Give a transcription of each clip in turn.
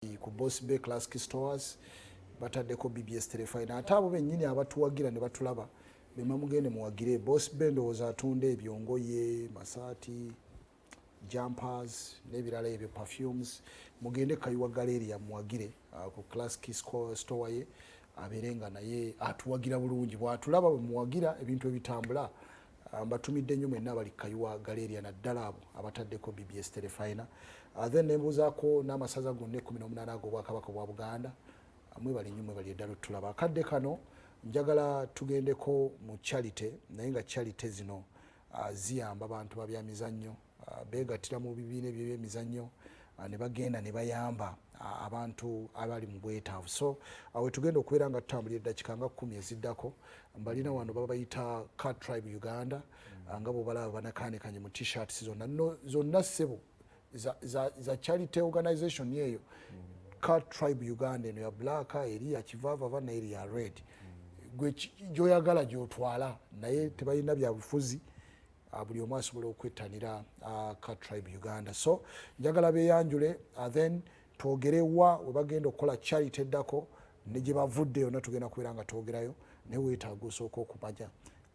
ku Boss Bay Classic Stores bataddeko BBS Terefayina ate abo bennyini abatuwagira ne batulaba bema mugende muwagire Boss Bay ndowooza atunda ebyongoye masaati jumpers n'ebirala ebyo perfumes mugende Kayuwa Galleria muwagire ku Classic Store ye aberenga naye atuwagira bulungi bwatulaba muwagira ebintu ebitambula mbatumidde nnyo mwenna bali Kayuwa Galleria naddala abo abataddeko BBS Terefayina then nembuzaako n'amasaza gonna 18 ag'Obwakabaka bwa Buganda amwe bali nnyo mwe bali eddala tulaba akadde kano njagala tugendeko mu charity naye nga charity zino ziyamba abantu babyamizannyo beegattira mu bibiina ebyo by'emizannyo ne bagenda ne bayamba abantu abali mu bwetaavu so awe tugenda okubeera nga tutambulira eddakiika nga 10 eziddako mbalina wano babayita Cat Tribe Uganda nga bo balaba banakaanikanye mu t-shirts zonna ssebo za charity organization yeyo Cat Tribe Uganda eno ya black eri ya kivaava vana eri ya red gwe gyoyagala gyotwala naye tebalina bya bufuzi buli omu asobola okwettanira Cat Tribe Uganda so njagala beeyanjule then twogerewa we bagenda okukola charity eddako ne gye bavudde yonna tugenda kubeera nga twogerayo naye weetaaga osooka okumanya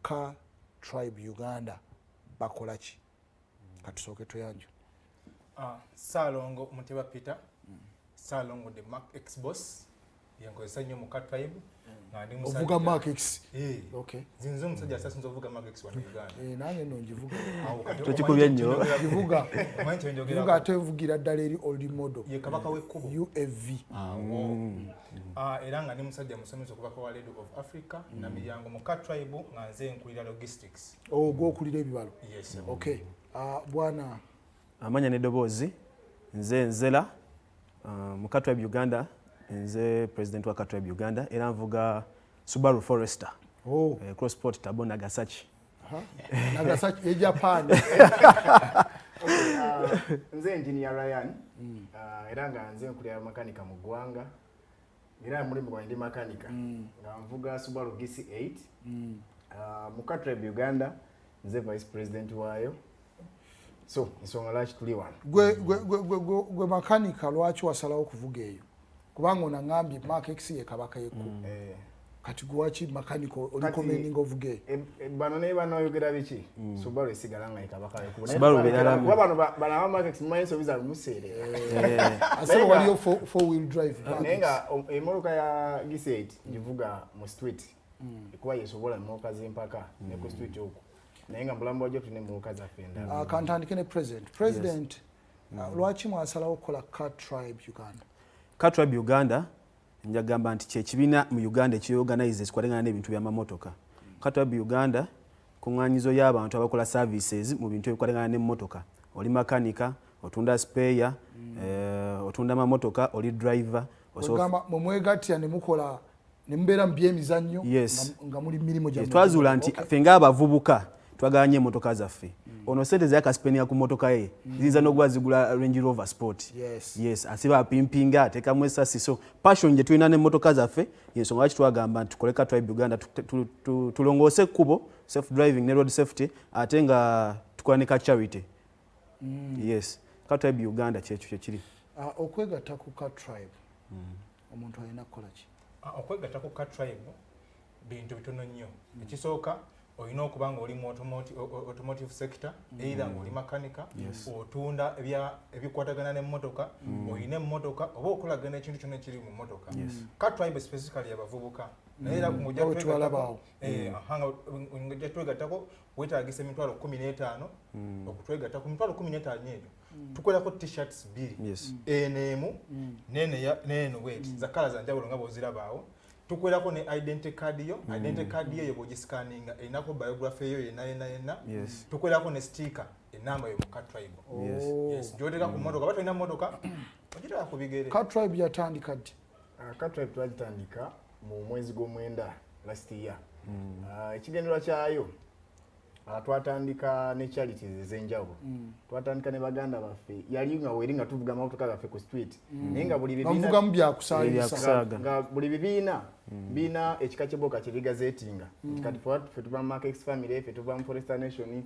Cat Tribe Uganda bakola ki katusooke tweyanjule Salongo Muteba Peter Salongo the Mark X boss yankozesa nnyo mu Cat Tribe ngandi musajja ovuga Mark X okay zinzo musajja sasa nzovuga Mark X wa Uganda nange no njivuga tukikubye nnyo njivuga njivuga ate vugira ddala eri old model ye kabaka w'ekkubo UAV era nga ndi musajja musomesa okuva kwa Lady of Africa na miryango mu Cat Tribe nga nze nkulira logistics gwokulira ebibalo yes okay bwana amanya n'eddoboozi nze nzela mu Cat Tribe Uganda nze president wa Cat Tribe Uganda era nvuga Subaru Forester crossport Tabo Nagasaki Nagasaki e Japan nze engineer Ryan era nga nze nkulira makanika mu ggwanga era mulimu gwange ndi makanika nga nvuga Subaru GC8 mu Cat Tribe Uganda nze vice president waayo so nsonga lwaki tuli wano gwe makanika lwaki wasalawo okuvuga eyo kubanga onangambye Mark X ye kabaka yekku kati gwaki makanika oliko meaning ovuge bano ne banoyogera biki Subaru esigala nga kabaka yekku Subaru bera bano bana Mark X mayinso biza musere asema waliyo four wheel drive nenga emoroka ya GC8 ngivuga mu street ekuba yesobola moka zimpaka ne ku street oku nenga mbulambo wajo tune mu kaza fenda kantandike ne president lwaki mwasalawo okukola Cat Tribe Uganda Cat Tribe Uganda njagamba nti kyekibina mu Uganda ekyorganize sikwatengana n'ebintu by'amamotoka Cat Tribe Uganda kuŋŋaanyizo y'abantu abakola services mu bintu ebikwatengana n'emmotoka oli makanika otunda spare otunda amamotoka oli driver ogamba mumwegattira ne mukola ne mubeera mu byemizannyo nga muli mirimu gya twazuula nti ffe ng'abavubuka twaganye emmotoka zaffe ono sente zakasipenia ku motoka ye ziza n'ogwa zigula Range Rover Sport yes asiba pimpinga atekamu esasi so passion gye tulina n'emmotoka zaffe yensonga lwaki twagamba nti tukole Cat Tribe Uganda tulongoose ekkubo self driving ne road safety ate nga tukola ne ka charity yes Cat Tribe Uganda kyekyo kyekiri okwegatta ku Cat Tribe omuntu alina kukola ki okwegatta ku Cat Tribe bintu bitono nnyo ekisooka olina okuba nga oli mu automotive sector either ng'oli makanika otunda ebikwatagana n'emmotoka olina emmotoka oba okolagana ekintu kyonna ekiri mu mmotoka Cat Tribe specifically abavubuka naye era ng'ojja twegattako weetaagisa emitwalo 15 okutwegatta ku mitwalo 15 eyo tukolako t-shirts 2 enemu n'eno bweti za kala za njawulo nga bw'ozirabaawo tukwelako ne identity card yo bw'ogiscanninga enako biography yo yenna tukwelako ne sticker enamba yo mu Cat Tribe gyoteka ku mmotoka batolina mmotoka ogiteka ku bigere Cat Tribe yatandika ddi Cat Tribe twagitandika mu mwezi gw'omwenda last year ekigendererwa kyayo twatandika ne charities ez'enjawulo twatandika ne baganda baffe yali nga weri nga tuvuga amamotoka gaffe ku street naye nga buli bibiina bavuga mu byakusaaga nga buli bibiina biina ekika ky'ebboka kye bigazeetinga kati ffe tuva mu Mark X family ffe tuva mu Forester Nation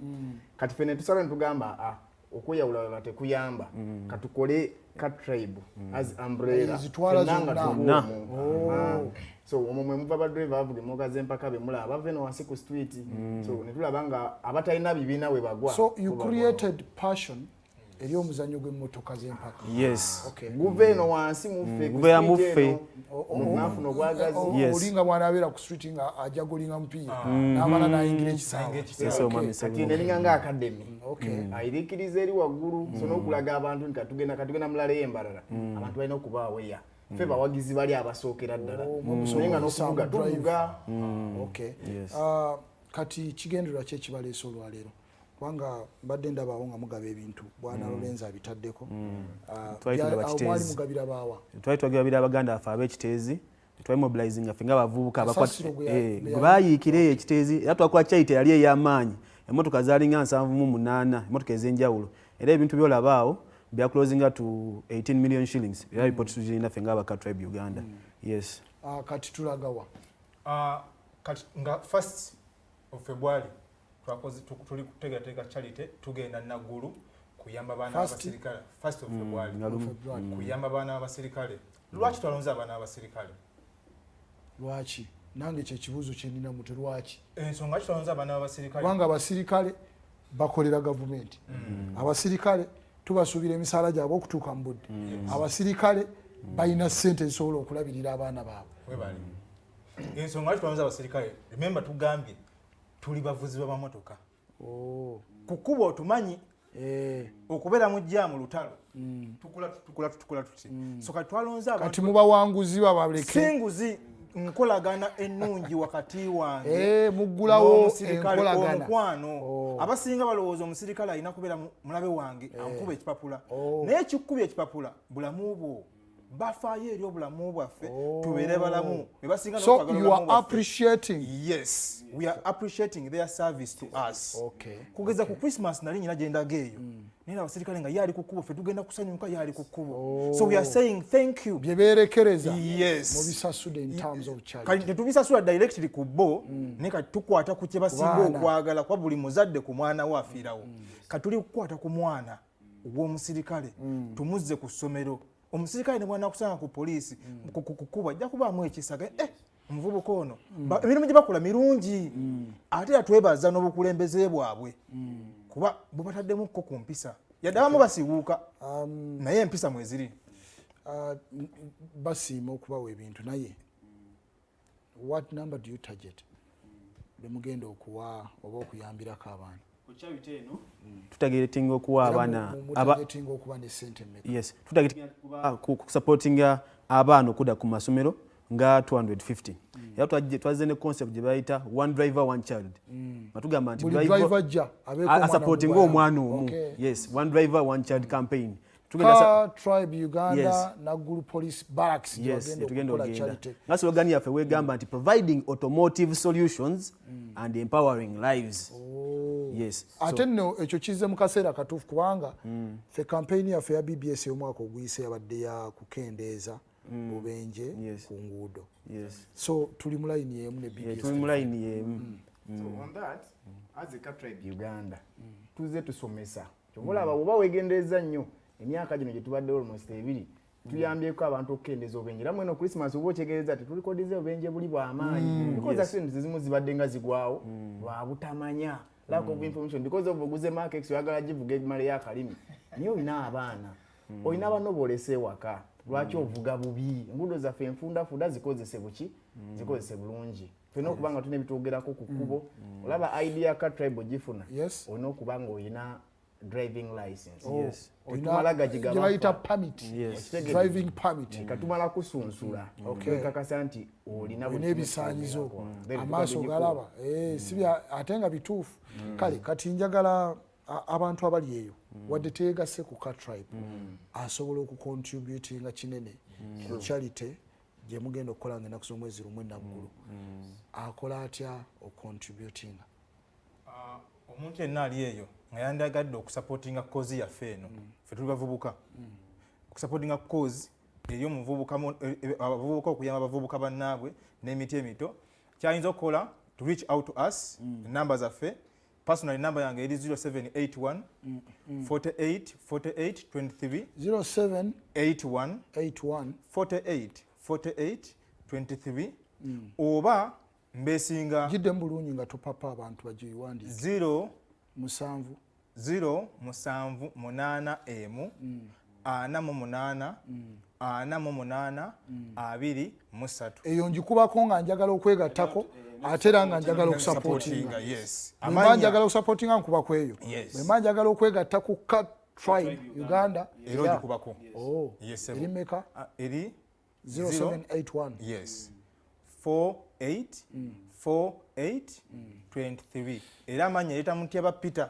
kati ffe ne tusala ne tugamba okweyawula bate kuyamba katukole cat tribe as umbrella zitwala zonna so omwe muva ba driver bavuge mukaze mpaka be mulaba bave no wansi ku street so netulaba nga abatalina bibiina we bagwa. So you created passion eri omuzannyo gw'emmotoka z'empaka. Yes. Okay. Guve no wansi muffe guve ya muffe omunafu no gwagazi. Olinga mwana abeera ku street nga ajagulinga mupiira n'amala n'ayingira ekisawa. Yes, omwami kati nelinga nga academy. Okay. Ayirikiriza eri waggulu so n'okulaga abantu nti katugenda mulala y'embalala abantu balina okuba aweya. Ffe bawagizi bali abasookera ddala nayenga n'okuvuga tuvuga. Okay. Kati kigendererwa ki ekibaleese olwaleero? Kubanga mbadde ndabaawo nga mugaba ebintu Bwana Lorenzo abitaddeko. Mwali mugabira baawa? Twali twagabira Abaganda baffe ab'ekiteezi, twali mobilizinga ffe ng'abavubuka gwe baayiikira ekiteezi era twakola charity yali ey'amaanyi. Emmotoka zaalinga 78, emmotoka ez'enjawulo era ebintu by'olaba awo bya closinga to 18 million shillings. Era report tuzirina ffe ng'abaka Tribe Uganda. Yes. Kati tulagawa? Kati nga 1st of February tuli kutegatega charity tugenda Naguru kuyamba baana abasirikale 1st of February kuyamba baana abasirikale. Lwaki twalonza abaana abasirikale? Lwaki? Nange kye kibuuzo kye nnina muti lwaki? Ensonga twalonza abaana abasirikale kubanga abasirikale bakolera gavumenti. Abasirikale tubasuubira emisaala gyabwe okutuuka mu budde. Abasirikale balina ssente ezisobola okulabirira abaana baabwe. Ensonga twalonza abasirikale, remember tugambye tuli bavuzi b'amamotoka. Kukuba otumanyi okubeera mu jjaamu lutalo tukula tuti. So kati twalonza abantu kati mubawanguzi babaleke singuzi nkolagana ennungi wakati wange muggulawo enkolagana omukwano abasinga balowooza omusirikale alina kubeera mulabe wange ankuba ekipapula naye kikubye ekipapula bulamu bwo bafaayo eri obulamu bwaffe tubeere balamu. So you are appreciating? Yes, we are appreciating their service to us. Okay. Kugeza ku Christmas nali nyina genda geeyo nina abasirikale nga yali ku kkubo ffe tugenda kusanyuka yali ku kkubo. So we are saying thank you. Byebeerekereza yes mubisasude in terms of charity. Kati tetubisasula directly ku bo naye kati tukwata ku kye basinga okwagala kwa buli muzadde ku mwana we afiirawo. Kati tuli kukwata ku mwana w'omusirikale tumuzze ku ssomero. Omusirikale ne bwana kusanga ku poliisi kukuba ajja kubaamu ekisaga omuvubuka ono emirimu gye bakola mirungi ate yatwebaza n'obukulembeze bwabwe kuba bubataddemuko ku mpisa yadde abamu basibuuka naye empisa mweziri. Basiima okubawa ebintu naye what number do you target bemugenda okuwa oba okuyambirako abaana? Tutagerating okuwa abaana supporting abaana okuda ku masomero nga 250. Era twaze ne concept gye bayita one driver one child. Batugamba nti driver supporting omwana omu. Yes, one driver one child campaign. Tribe Uganda Naguru Police Barracks. Yes, tugenda ogenda. Nga slogan yaffe wegamba nti providing automotive solutions and empowering lives. Yes. Ate nno ekyo kize mu kaseera katuufu kubanga ffe campaign yaffe ya BBS y'omwaka oguyise yabadde ya kukendeeza bubenje ku nguudo. So tuli mu line y'emu ne BBS. Tuli mu line y'emu. So on that as a Tribe Uganda tuze tusomesa. Kyomulaba oba wegendeeza nnyo emyaka gino gye tubadde almost 2 tuyambyeko abantu okukendeeza obenje. Era mweno Christmas oba okyegereza ati tulikodize obenje buli bw'amaanyi because accidents ezimu zibadde nga zigwawo lwa butamanya lack of information because of oguze market oyagala givuga ebimale y'akalimi niyo olina abaana olina abanno boolese ewaka lwaki ovuga bubi. Enguudo zaffe enfundafunda zikozese buki zikozese bulungi fena okubanga tulina ebitwogerako ku kkubo olaba idea ka tribe ogifuna olina okuba nga olina driving license. Otumala gajigabayita permit. Driving permit. Katumala kusunsula. Kakasa nti olina ebisaanyizo amaaso galaba. Sibya atenga bituufu. Kale kati njagala abantu abali eyo wadde teegasse ku ka tribe asobola okucontributinga kinene ku charity gye mugenda okukola ng'ennaku z'omwezi lumwe Naggulu. Akola atya ocontributinga? Omuntu yenna ali eyo nga yandagadde okusupportinga cause yaffe eno ffe tuli bavubuka okusupportinga cause eri omuvubuka abavubuka okuyamba abavubuka bannaabwe n'emiti emito kyayinza okukola to reach out to us numbers zaffe personal number yange eri 0781 48 48 23 0781 48 48 23 oba mbesinga jidde mbulungi nga topapa abantu bagiwandiika 0 musanvu 0 musanvu munana emu ana mu munana ana mu munana abiri musatu eyo njikubako nga njagala okwegattako ate era nga njagala okusupportinga yes amanya njagala okusupportinga nkuba kweyo bwe njagala okwegatta ku Cat Tribe Uganda ero njikubako yes eri meka eri 0781 yes 48 48 23 era amanya yeta Mutyaba Peter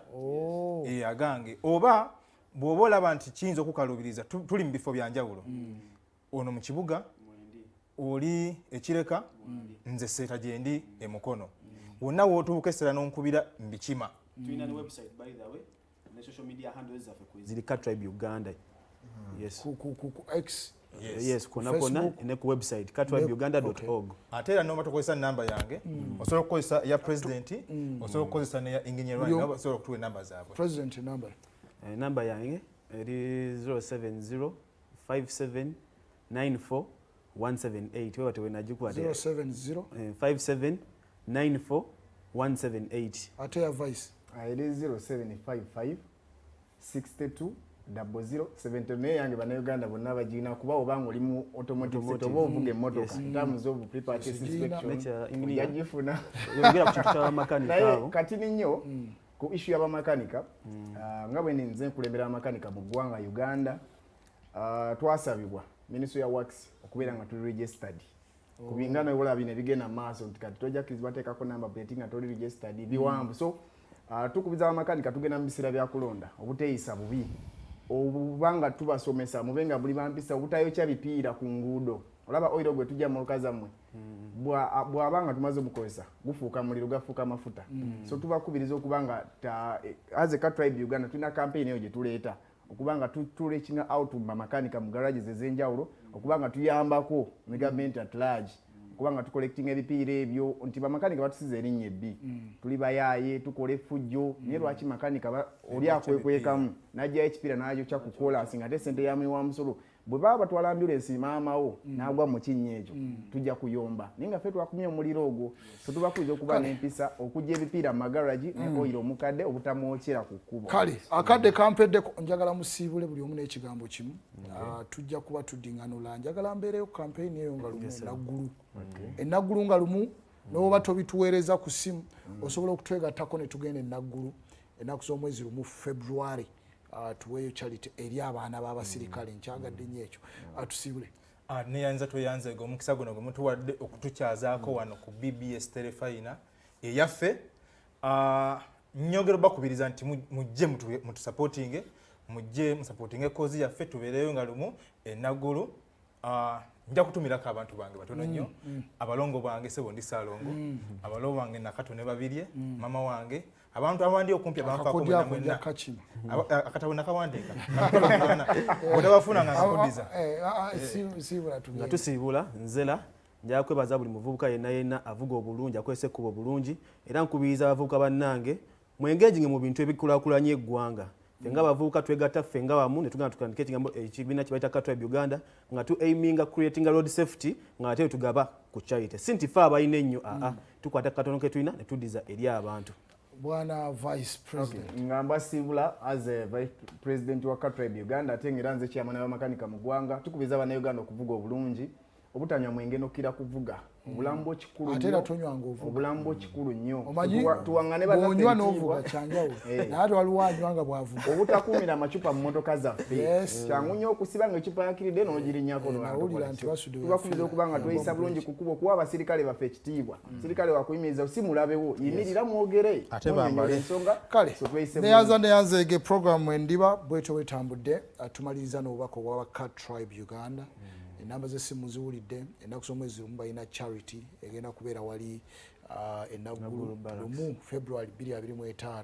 agange oba bw'oba olaba nti kiyinza okukalubiriza tuli mu bifo byanjawulo ono mu kibuga oli ekireka nze seeta gyendi emukono wonna wootuuka essera n'onkubira mbikima tulina ne website by the way ne social media handles zaffe ziri Cat Tribe Uganda yes ku X yes kona ne ku website cattribeuganda.org ate era n'oba tokozesa namba yange osobola okukozesa ya president osobola okukozesa neya engineer wine naba osobola okutuwa enamba zaabwe president number namba yange eri 070 57 94 178 wewe wenajikuwa 070 57 94 178 ate ya vice eri 0755 62 0070 yange bana Uganda bonna bagina kuba obanga oli mu automotive sector bo ovuga emmotoka tamuzo bu pre-purchase inspection yajifuna yongera ku kintu kya makanika abo kati ninyo ku issue ya makanika nga bwe ninze nkulembera makanika mu ggwanga Uganda twasabibwa Ministry ya Works okubeera nga tuli registered kubingana wala bine bigena maaso ntikati toja kizibateekako number plate nga toli registered biwambu so tukubiza makanika tugenda mu bisira bya kulonda obuteeyisa bubi obubanga tubasomesa mubenga buli bampisa obutayokya bipiira ku nguudo olaba oiro gwe tujja mu lukaza mmwe bwabanga tumaze obukozesa gufuuka muliro gafuuka mafuta so tubakubiriza okubanga as a Cat Tribe Uganda tulina campaign eyo gye tuleeta okubanga tulekinga out makanika mu garages ezenjawulo okubanga tuyambako ne government at large okubanga tucollecting ebipiira ebyo nti bamakanika batusize erinnya ebbi tuli bayaaye tukole fujjo naye lwaki makanika oli akwekwekamu najja ekipiira n'ayokya ku kolansi nga ate sente yamwe wa musolo bwe baba batwala ambulance maamawo n'agwa mu kinnya ekyo tujja kuyomba naye nga ffe twakumye omuliro ogwo so tubakuliza okuba n'empisa okujja ebipiira mu magaragi ne oyiro omukadde obutamwokyera ku kkubo kale akadde kampeddeko njagala musiibule buli omu n'ekigambo kimu tujja kuba tuddiŋŋanula njagala mbeereyo campaign eyo nga lumu enaggulu enaggulu nga lumu n'oba tobituweereza ku ssimu osobola okutwegattako ne tugenda enaggulu ennaku z'omwezi lumu February tuweeyo charity eri abaana b'abasirikale nkyagadde nnyo ekyo atusiibule neyanza tweyanzega omukisa guno gwe mutuwadde okutukyazaako wano ku BBS Terefayina eyaffe nyogera bakubiriza nti mujje mutusupportinge mujje musupportinge kozi yaffe tubeereyo nga lumu enaggulu nja kutumirako abantu bange batono nnyo abalongo bange sebo ndi Saalongo abalongo bange Nakatu ne Babirye mama wange abantu abandi okumpi akatabo nakawandiika odabafuna nga nkakudiza nga tusiibula nzela njala kwebaza buli muvubuka yenna avuga obulungi akozesa ekkubo obulungi era nkubiriza abavubuka bannange mwengeginge mu bintu ebikulaakulanya eggwanga ffe nga abavubuka twegatta ffe nga wamu ne tugenda tukandika ekibiina kye bayita Cat Tribe Uganda nga tu aiminga creating road safety nga ate tugaba ku charity si nti ffe abalina ennyo tukwata katono ke tulina ne tuddiza eri abantu bwana vice president ngamba sibula as a vice president wa Cat Tribe Uganda ate ngera nze chairman wa makanika mu ggwanga tukubiza abana Uganda okuvuga obulungi obutanywa mwenge nokira kuvuga obulambo kikulu ate era tonywanga ovuga obulambo kikulu nnyo tuwangane bonywa n'ovuga kyanjawulo naye waliwo anywanga bwavuga obutakumira amacupa mu motoka zaffe kyangu nnyo okusiba nga ecupa yakiridde n'ogirinyako tubakubiza okubanga tweyisa bulungi ku kkubo kuba abasirikale baffe ekitiibwa sirikale wakuyimiriza simulabewo yimirira mwogere ate bambale ensonga kale neyanzege programu endiba bwetyo wetambudde tumaliriza n'obubaka obwa Cat Tribe Uganda enamba z'essimu ziwulidde ennaku z'omwezi lumu balina charity egenda kubeera wali enaggulu lumu February 2025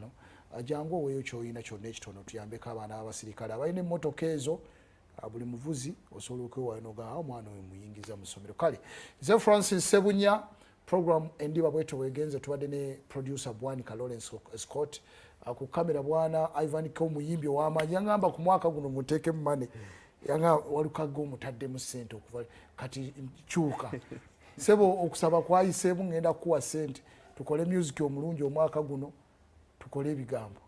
jangu oweeyo ky'olina kyonna ekitono tuyambeko abaana b'abasirikale abalina emmotoka ezo buli muvuzi osobola okwewala nogaa omwana oyo muyingiza mu ssomero kale nze Francis Sebunya program endiba bweto wegenze tubadde ne producer Bwanika Lawrence Scott ku kamera bwana Ivan Ko muyimbi w'amaanyi yangamba ku mwaka guno muteeke mu money yanga walukaga omutadde mu ssente okuva kati kyuka sebo okusaba kwayiseemu ngenda kuwa ssente tukole music omulungi omwaka guno tukole ebigambo